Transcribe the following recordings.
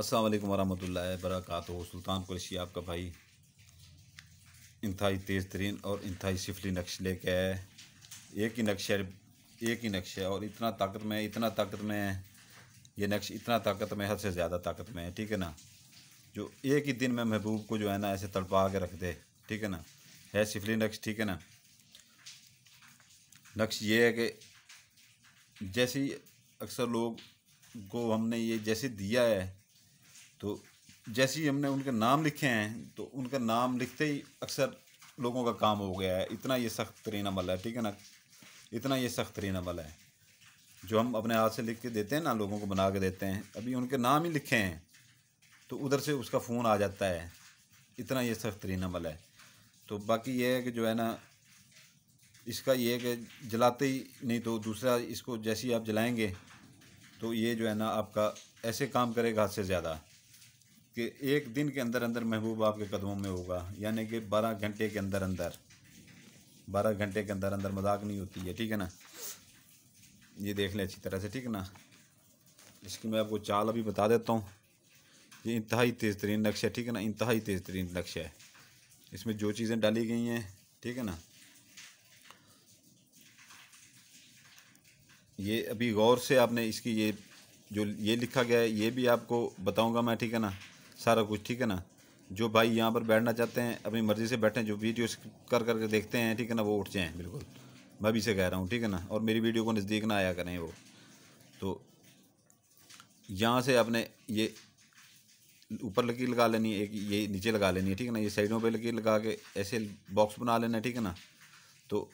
अस्सलाम वालेकुम वरहमतुल्लाहि वबरकातुहू। सुल्तान कुरैशी आपका भाई इंतहाई तेज़ तरीन और इंतहाई सिफली नक्श लेके आया है। एक ही नक्श है और इतना ताकत में है ये नक्श, इतना ताकत में, हद से ज़्यादा ताकत में है। ठीक है ना, जो एक ही दिन में महबूब को जो है ना ऐसे तड़पा के रख दे। ठीक है ना, है सिफली नक्श। ठीक है ना, नक्श ये है कि जैसे ही अक्सर लोग को हमने ये जैसे दिया है, तो जैसे ही हमने उनके नाम लिखे हैं तो उनका नाम लिखते ही अक्सर लोगों का काम हो गया है। इतना ये सख्त तरीन अमल है। ठीक है ना, इतना ये सख्त तरीन अमल है जो हम अपने हाथ से लिख के देते हैं ना, लोगों को बना के देते हैं। अभी उनके नाम ही लिखे हैं तो उधर से उसका फ़ोन आ जाता है। इतना ये सख्त तरीन अमल है। तो बाकी ये है कि जो है ना, इसका ये है कि जलाते ही नहीं तो दूसरा, इसको जैसे ही आप जलाएंगे तो ये जो है ना आपका ऐसे काम करेगा हद से ज़्यादा कि एक दिन के अंदर अंदर महबूब आपके कदमों में होगा। यानी कि 12 घंटे के अंदर अंदर, 12 घंटे के अंदर अंदर, मजाक नहीं होती है। ठीक है ना, ये देख लें अच्छी तरह से। ठीक है ना, इसकी मैं आपको चाल अभी बता देता हूँ। ये इंतहाई तेज़ तरीन नक्श है। ठीक है ना, इंतहाई तेज़ तरीन नक्श है। इसमें जो चीज़ें डाली गई हैं, ठीक है ना, ये अभी गौर से आपने इसकी ये जो ये लिखा गया है ये भी आपको बताऊंगा मैं। ठीक है ना, सारा कुछ। ठीक है ना, जो भाई यहाँ पर बैठना चाहते हैं अपनी मर्ज़ी से बैठें, जो वीडियो कर करके देखते हैं, ठीक है ना, वो उठ जाएँ बिल्कुल। मैं भी से कह रहा हूँ। ठीक है ना, और मेरी वीडियो को नज़दीक ना आया करें वो। तो यहाँ से आपने ये ऊपर लकीर लगा लेनी है, एक ये नीचे लगा लेनी है। ठीक है ना, ये साइडों पे लकीर लगा के ऐसे बॉक्स बना लेना है। ठीक है ना, तो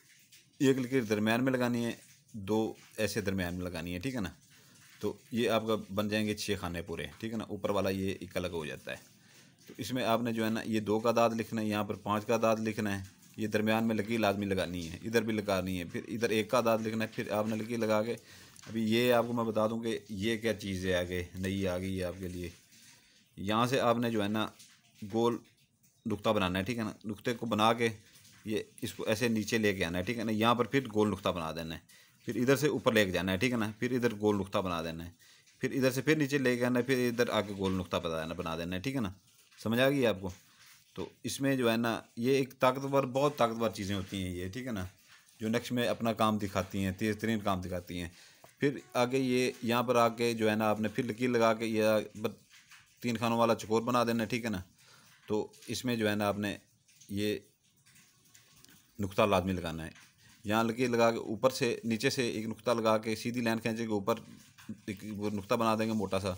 एक लकीर दरमियान में लगानी है, दो ऐसे दरमियान में लगानी है। ठीक है ना, तो ये आपका बन जाएंगे 6 खाने पूरे। ठीक है ना, ऊपर वाला ये एक अलग हो जाता है। तो इसमें आपने जो है ना ये 2 का दाद लिखना है, यहाँ पर 5 का दाद लिखना है। ये दरमियान में लकीर लाजमी लगानी है, इधर भी लगानी है, फिर इधर 1 का दाद लिखना है, फिर आपने लकीर लगा के। अभी ये आपको मैं बता दूं कि ये क्या चीज़ है, आगे नई आ गई है आपके लिए। यहाँ से आपने जो है ना गोल नुक्ता बनाना है। ठीक है ना, नुक्ते को बना के ये इसको ऐसे नीचे लेके आना है। ठीक है ना, यहाँ पर फिर गोल नुक्ता बना देना है, फिर इधर से ऊपर लेके जाना है। ठीक है ना, फिर इधर गोल नुक्ता बना देना है, फिर इधर से फिर नीचे लेके आना है, फिर इधर आके गोल नुक्ता बना देना है। ठीक है ना, समझ आ गई आपको। तो इसमें जो है ना ये एक ताकतवर, बहुत ताकतवर चीज़ें होती हैं ये। ठीक है ना, जो नक्श में अपना काम दिखाती हैं, तेज़ तरीन काम दिखाती हैं। फिर आगे ये यहाँ पर आके जो है ना आपने फिर लकीर लगा के ये 3 खानों वाला चकोर बना देना है। ठीक है ना, तो इसमें जो है ना आपने ये नुक्ता लाजमी लगाना है। यहाँ लकीर लगा के ऊपर से नीचे से एक नुक्ता लगा के सीधी लाइन खींचेंगे, ऊपर एक वो नुक्ता बना देंगे मोटा सा।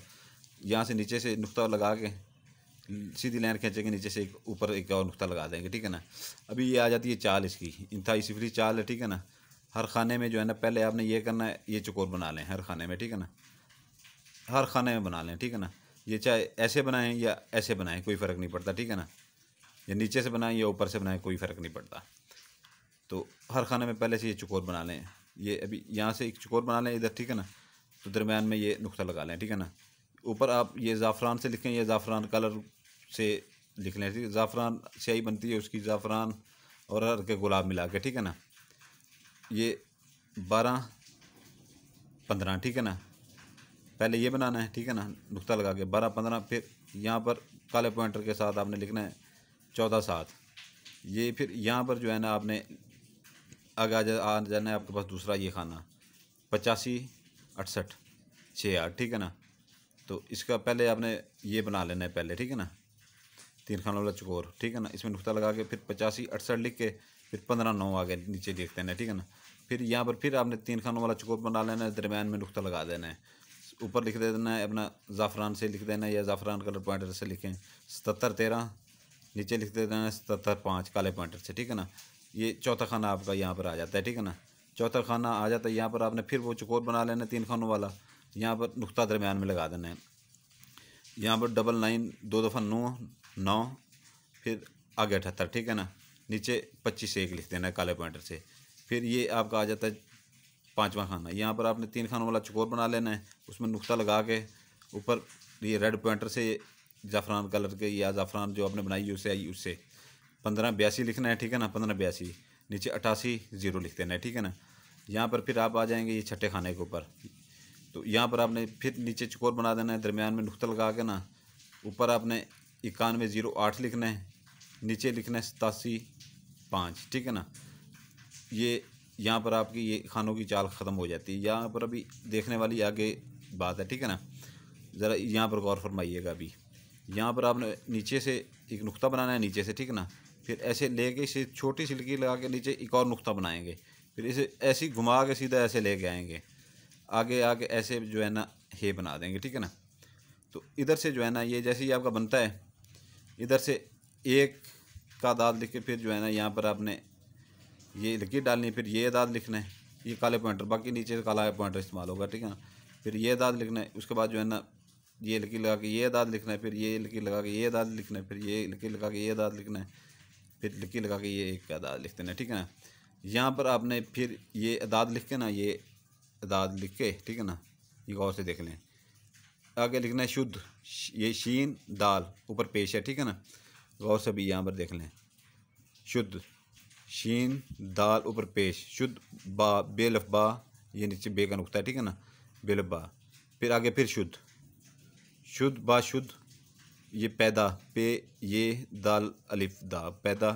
यहाँ से नीचे से नुक्ता लगा के सीधी लाइन खींचेंगे, नीचे से एक ऊपर एक और नुक्ता लगा देंगे। ठीक है ना, अभी ये आ जाती है चाल इसकी, इंतहाई सिफरी चाल है। ठीक है ना, हर खाने में जो है ना पहले आपने ये करना है, ये चकोर बना लें हर खाने में। ठीक है ना, हर खाने में बना लें। ठीक है ना, ये चाहे ऐसे बनाएं या ऐसे बनाएं, कोई फ़र्क नहीं पड़ता। ठीक है ना, या नीचे से बनाएं या ऊपर से बनाएं, कोई फ़र्क नहीं पड़ता। तो हर खाने में पहले से ये चकोर बना लें। ये अभी यहाँ से एक चकोर बना लें इधर। ठीक है ना, तो दरमियान में ये नुक्ता लगा लें। ठीक है ना, ऊपर आप ये ज़ाफ़रान से लिखें या ज़ाफ़रान कलर से लिख लें। ठीक है, ज़ाफ़रान स्याही बनती है उसकी, ज़ाफ़रान और हल्के गुलाब मिला के। ठीक है ना, ये 12-15। ठीक है ना, पहले ये बनाना है। ठीक है ना, नुक्ता लगा के 12-15, फिर यहाँ पर काले पॉइंटर के साथ आपने लिखना है 14-7। ये फिर यहाँ पर जो है ना आपने आगे आ जाना है आपके पास दूसरा ये खाना 85-68-6-8। ठीक है ना, तो इसका पहले आपने ये बना लेना है पहले। ठीक है ना, 3 खानों वाला चकोर। ठीक है ना, इसमें नुक्ता लगा के फिर 85-68 लिख के फिर 15-9 आगे नीचे लिख देना है। ठीक है ना, फिर यहाँ पर फिर आपने 3 खानों वाला चकोर बना लेना है, दरमियान में नुक्ता लगा देना है, ऊपर लिख देना है अपना ज़ाफ़रान से लिख देना है या ज़ाफ़रान कलर पॉइंटर से लिखें 77-13, नीचे लिख देना है 77-5 काले पॉइंटर से। ठीक है ना, ये चौथा खाना आपका यहाँ पर आ जाता है। ठीक है ना, चौथा खाना आ जाता है, यहाँ पर आपने फिर वो चकोर बना लेना है 3 खानों वाला, यहाँ पर नुक्ता दरमियान में लगा देना है, यहाँ पर 99 2 दफ़ा 9, फिर आगे 78। ठीक है ना, नीचे 25-1 लिख देना है काले पॉइंटर से। फिर ये आपका आ जाता है 5वां खाना। यहाँ पर आपने 3 खानों वाला चकोर बना लेना है, उसमें नुक्ता लगा के ऊपर ये रेड पॉइंटर से ज़ाफ़रान कलर के या ज़ाफ़रान जो आपने बनाई है उससे आई उससे 15-82 लिखना है। ठीक है ना, 15-82, नीचे 88-0 लिख देना है। ठीक है ना, यहाँ पर फिर आप आ जाएंगे ये छठे खाने के ऊपर। तो यहाँ पर आपने फिर नीचे चकोर बना देना है, दरमियान में नुक्ता लगा के ना ऊपर आपने 9108 लिखना है, नीचे लिखना है 87.5, ठीक है ना। ये यहाँ पर आपकी ये खानों की चाल ख़त्म हो जाती है। यहाँ पर अभी देखने वाली आगे बात है, ठीक है ना। ज़रा यहाँ पर गौर फरमाइएगा। अभी यहाँ पर आपने नीचे से एक नुक्ता बनाना है, नीचे से, ठीक है ना। फिर ऐसे लेके इसे छोटी सिल्की लगा के नीचे एक और नुक्ता बनाएंगे, फिर इसे ऐसे ही घुमा के सीधा ऐसे लेके आएंगे, आगे आगे ऐसे जो है ना हे बना देंगे, ठीक है ना। तो इधर से जो है ना ये जैसे ही आपका बनता है, इधर से एक का दाद लिख के फिर जो है ना यहाँ पर आपने ये लकीर डालनी है, फिर ये दाद लिखना है, ये काले पॉइंटर, बाकी नीचे से काला पॉइंटर इस्तेमाल होगा, ठीक है ना। फिर ये दाद लिखना है, उसके बाद जो है ना ये लकीर लगा के ये दाद लिखना है, फिर ये लकीर लगा के ये दाद लिखना है, फिर ये लकीर लगा के ये दाद लिखना है, फिर लकीर लगा के ये एक का दाद लिख देना है, ठीक है ना। यहाँ पर आपने फिर ये अदाद लिख के ना, ये अदाद लिख के, ठीक है ना, ये गौर से देख लें। आगे लिखना है शुद्ध, ये शीन दाल ऊपर पेश है, ठीक है ना। गौर से भी यहाँ पर देख लें, शुद्ध शीन दाल ऊपर पेश, शुद्ध बा बेलफ बा, ये नीचे बे का नुक्ता है, ठीक है ना, बेलफ बा। फिर आगे फिर शुद्ध, शुद्ध बा शुद्ध, ये पैदा पे ये दाल अलिफ दा पैदा।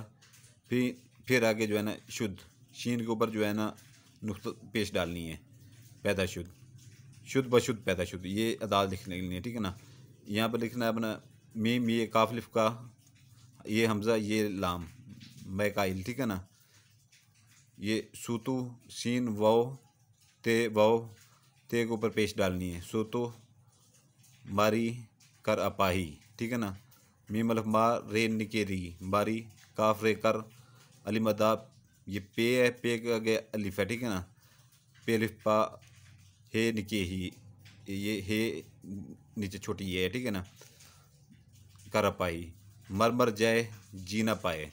फिर आगे जो है ना शुद्ध, शीन के ऊपर जो है ना नुक्ता पेश डालनी है, पैदा शुद्ध, शुद्ध बशुद्ध पैदा शुद्ध, ये अदाल लिखने के लिए, ठीक है ना। यहाँ पर लिखना है अपना मीम, ये काफ लिफ का, ये हमज़ा, ये लाम मैकाइल, ठीक है ना। ये सूतु सीन वाओ ते वाओ, ते के ऊपर पेश डालनी है, सूतो मारी कर अपाही, ठीक है ना। मीम अलफ मा रे निके री बारी, काफ रे कर अलिम अदाब, ये पे है, पे के आगे अलिफ है, ठीक है ना। पे अलिफ पा हे निके ही, ये हे नीचे छोटी ये है, ठीक है ना। कर अपाही, मर मर जाए जी ना पाए,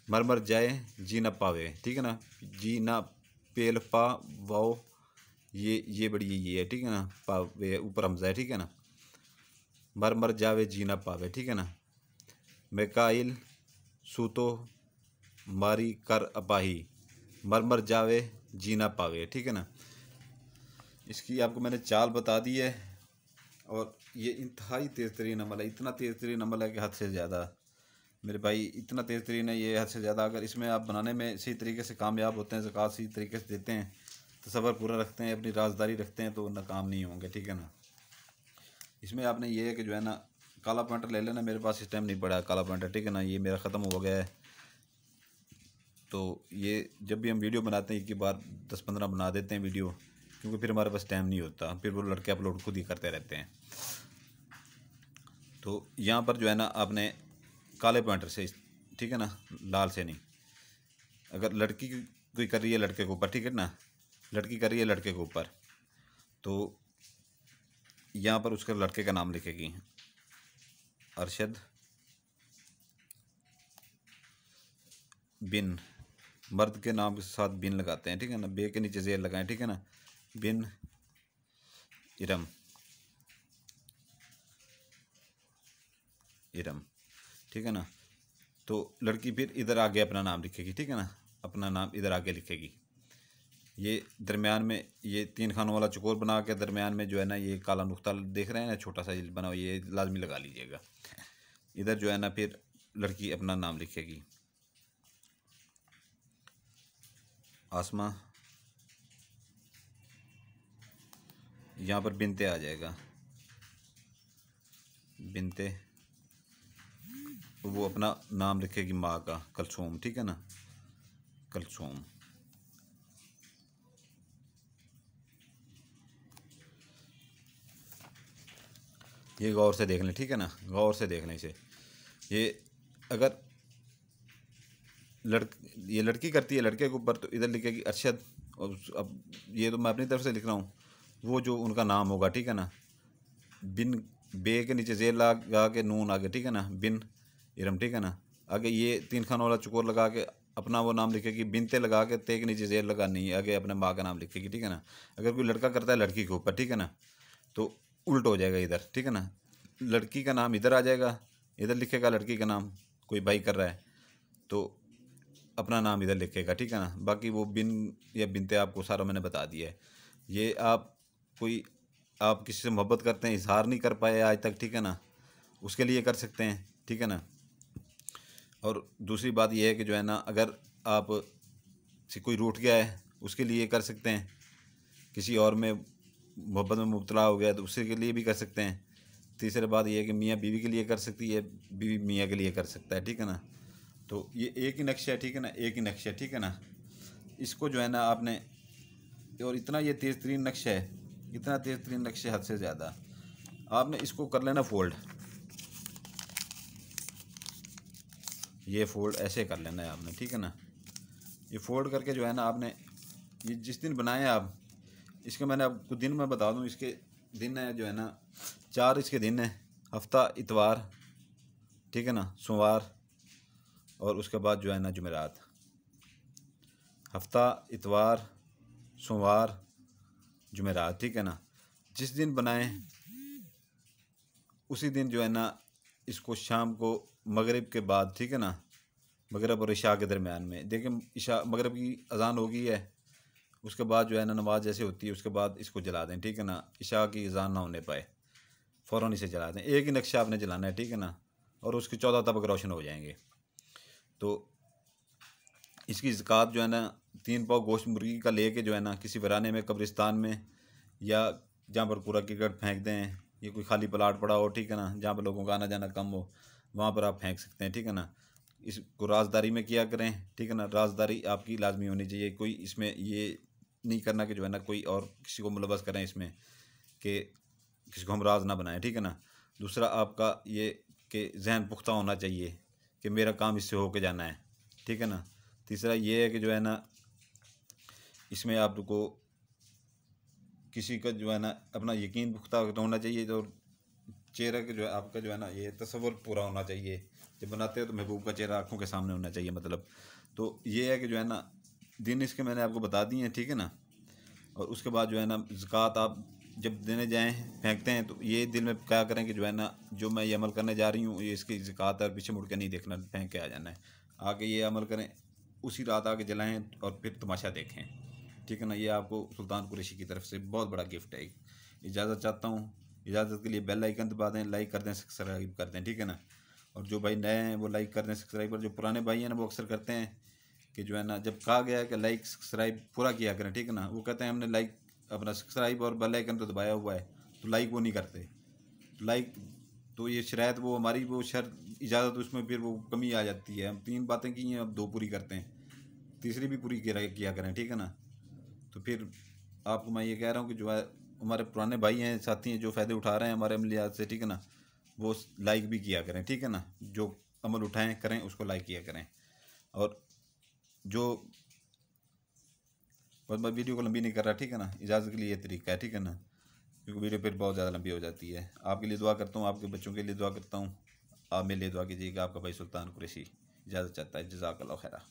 मर मर जाए जी ना पावे, ठीक है ना। जी ना पेल पा वाओ, ये बड़ी ये है, ठीक है ना, पावे ऊपर हमजा है, ठीक है ना। मर मर जावे जी ना पावे, ठीक है ना। मैकाइल सूतो मारी कर अपाही, मर मर जावे जी ना पावे, ठीक है ना। इसकी आपको मैंने चाल बता दी है, और ये इंतहाई तेज़ तरीन अमल है, इतना तेज़ तरीन अमल है कि हद से ज़्यादा मेरे भाई, इतना तेज़ तरीन है ये, हद से ज़्यादा। अगर इसमें आप बनाने में सही तरीके से कामयाब होते हैं, ज़कात सही तरीके से देते हैं, तो सब्र पूरा रखते हैं, अपनी राजदारी रखते हैं, तो नाकाम नहीं होंगे, ठीक है ना। इसमें आपने ये है कि जो है ना काला पॉइंटर ले लेना, मेरे पास इस टाइम नहीं पड़ा है काला पॉइंटर, ठीक है ना, ये मेरा ख़त्म हो गया है। तो ये जब भी हम वीडियो बनाते हैं, एक ही बार 10-15 बना देते हैं वीडियो, क्योंकि फिर हमारे पास टाइम नहीं होता, फिर वो लड़के अपलोड खुद ही करते रहते हैं। तो यहाँ पर जो है ना आपने काले पॉइंटर से, ठीक है ना, लाल से नहीं। अगर लड़की कोई कर रही है लड़के के ऊपर, ठीक है ना, लड़की कर रही है लड़के के ऊपर, तो यहाँ पर उसका लड़के का नाम लिखेगी, अरशद बिन, मर्द के नाम के साथ बिन लगाते हैं, ठीक है ना, बे के नीचे जेर लगाएं, ठीक है ना, बिन इरम, इरम, ठीक है ना। तो लड़की फिर इधर आगे अपना नाम लिखेगी, ठीक है ना, अपना नाम इधर आगे लिखेगी। ये दरमियान में ये 3 खानों वाला चकोर बना के दरमियान में जो है ना ये काला नुक्ता देख रहे हैं ना, छोटा सा बना हुआ, ये लाजमी लगा लीजिएगा। इधर जो है ना फिर लड़की अपना नाम लिखेगी, आसमा, यहाँ पर बिनते आ जाएगा, बिनते, वो अपना नाम लिखेगी माँ का, कलसूम, ठीक है ना, कलसूम। ये गौर से देख लें, ठीक है ना, गौर से देख लें इसे। ये अगर ये लड़की करती है लड़के के ऊपर, तो इधर लिखेगी अरशद, और अब ये तो मैं अपनी तरफ से लिख रहा हूँ, वो जो उनका नाम होगा, ठीक है ना, बिन, बे के नीचे जेर लगा के नून आगे, ठीक है ना, बिन इरम, ठीक है ना। आगे ये 3 खानों वाला चकोर लगा के अपना वो नाम लिखेगी, बिनते लगा के ते के नीचे जेर लगानी है, आगे अपने माँ का नाम लिखेगी, ठीक है ना। अगर कोई लड़का करता है लड़की के ऊपर, ठीक है ना, तो उल्ट हो जाएगा इधर, ठीक है ना, लड़की का नाम इधर आ जाएगा, इधर लिखेगा लड़की का नाम, कोई भाई कर रहा है तो अपना नाम इधर लिखेगा, ठीक है ना। बाकी वो बिन या बिनते आपको सारा मैंने बता दिया है। ये आप किसी से मोहब्बत करते हैं, इजहार नहीं कर पाए आज तक, ठीक है ना, उसके लिए कर सकते हैं, ठीक है ना। और दूसरी बात यह है कि जो है ना, अगर आप से कोई रूठ गया है उसके लिए कर सकते हैं, किसी और में मोहब्बत में मुब्तला हो गया तो उसके के लिए भी कर सकते हैं। तीसरी बात यह है कि मियाँ बीवी के लिए कर सकती है, बीवी मियाँ के लिए कर सकता है, ठीक है ना। तो ये एक ही नक्शा है, ठीक है ना, एक ही नक्शा है, ठीक है ना। इसको जो है ना आपने, और इतना ये तेज़ तरीन नक्शा है, इतना तेज़ तरीन नक्शा हद से ज़्यादा, आपने इसको कर लेना फोल्ड। ये फोल्ड ऐसे कर लेना है आपने, ठीक है ना। ये फोल्ड करके जो है ना आपने, ये जिस दिन बनाए आप, इसके मैंने आपको दिन में बता दूं, इसके दिन है जो है ना 4 इसके दिन है, हफ्ता इतवार, ठीक है ना, सोमवार, और उसके बाद जो है ना जुमेरात। हफ्ता इतवार सोमवार जुमेरात, ठीक है ना। जिस दिन बनाएं उसी दिन जो है ना इसको शाम को मगरिब के बाद, ठीक है ना, मगरिब और इशा के दरमियान में, देखिए इशा मगरिब की अजान हो गई है, उसके बाद जो है ना नमाज जैसे होती है उसके बाद इसको जला दें, ठीक है ना। इशा की अजान ना होने पाए फ़ौरन इसे जला दें। एक ही नक्शा आपने जलाना है, ठीक है ना, और उसके 14 तबक रोशन हो जाएंगे। तो इसकी ज़कात जो है ना 3 पाव गोश्त मुर्गी का लेके जो है ना किसी वीराने में, कब्रिस्तान में, या जहाँ पर कूड़ा करकट फेंक दें, ये कोई खाली प्लाट पड़ा हो, ठीक है ना, जहाँ पर लोगों का आना जाना कम हो, वहाँ पर आप फेंक सकते हैं, ठीक है ना। इसको राजदारी में किया करें, ठीक है ना, राजदारी आपकी लाजमी होनी चाहिए। कोई इसमें ये नहीं करना कि जो है ना कोई और किसी को मुलवस करें इसमें, कि किसी को हम राज ना बनाएं, ठीक है ना। दूसरा आपका ये कि जहन पुख्ता होना चाहिए कि मेरा काम इससे होके जाना है, ठीक है ना। तीसरा ये है कि जो है ना इसमें आपको किसी का जो है ना अपना यकीन पुख्ता होना चाहिए, और चेहरा के जो है आपका जो है ना ये तसव्वुर पूरा होना चाहिए। जब बनाते हो तो महबूब का चेहरा आँखों के सामने होना चाहिए, मतलब। तो ये है कि जो है ना दिन इसके मैंने आपको बता दिए हैं, ठीक है ना। और उसके बाद जो है ना ज़कात आप जब देने जाएं, फेंकते हैं, तो ये दिल में क्या करें कि जो है ना जो मैं ये अमल करने जा रही हूँ ये इसकी ज़कात है, और पीछे मुड़ के नहीं देखना, फेंक के आ जाना है। आगे ये अमल करें, उसी रात आके जलाएं और फिर तमाशा देखें, ठीक है ना। ये आपको सुल्तान कुरैशी की तरफ से बहुत बड़ा गिफ्ट है। इजाज़त चाहता हूँ, इजाज़त के लिए बेल आइकन दबा दें, लाइक कर दें, सब्सक्राइब कर दें, ठीक है ना। और जो भाई नए हैं वो लाइक कर दें, सब्सक्राइब कर। जो पुराने भाई हैं ना वो अक्सर करते हैं कि जो है ना जब कहा गया है कि लाइक सब्सक्राइब पूरा किया करें, ठीक है ना, वो कहते हैं हमने लाइक अपना सब्सक्राइब और बेल आइकन तो दबाया हुआ है, तो लाइक वो नहीं करते। लाइक तो ये शायद वो हमारी वो शर्त इजाज़त उसमें फिर वो कमी आ जाती है। हम 3 बातें की हैं, अब 2 पूरी करते हैं, तीसरी भी पूरी किया करें, ठीक है ना। तो फिर आपको मैं ये कह रहा हूँ कि जो है हमारे पुराने भाई हैं, साथी हैं, जो फ़ायदे उठा रहे हैं हमारे अमलियात से, ठीक है ना, वो लाइक भी किया करें, ठीक है ना। जो अमल उठाएं करें उसको लाइक किया करें। और जो, बस मैं वीडियो को लंबी नहीं कर रहा, ठीक है ना, इजाज़त के लिए ये तरीका है, ठीक है ना, क्योंकि वीडियो फिर बहुत ज़्यादा लंबी हो जाती है। आपके लिए दुआ करता हूँ, आपके बच्चों के लिए दुआ करता हूँ, आप मेरे लिए दुआ कीजिएगा। आपका भाई सुल्तान कुरैशी इजाज़त चाहता है। जज़ाकल्लाह खैरा।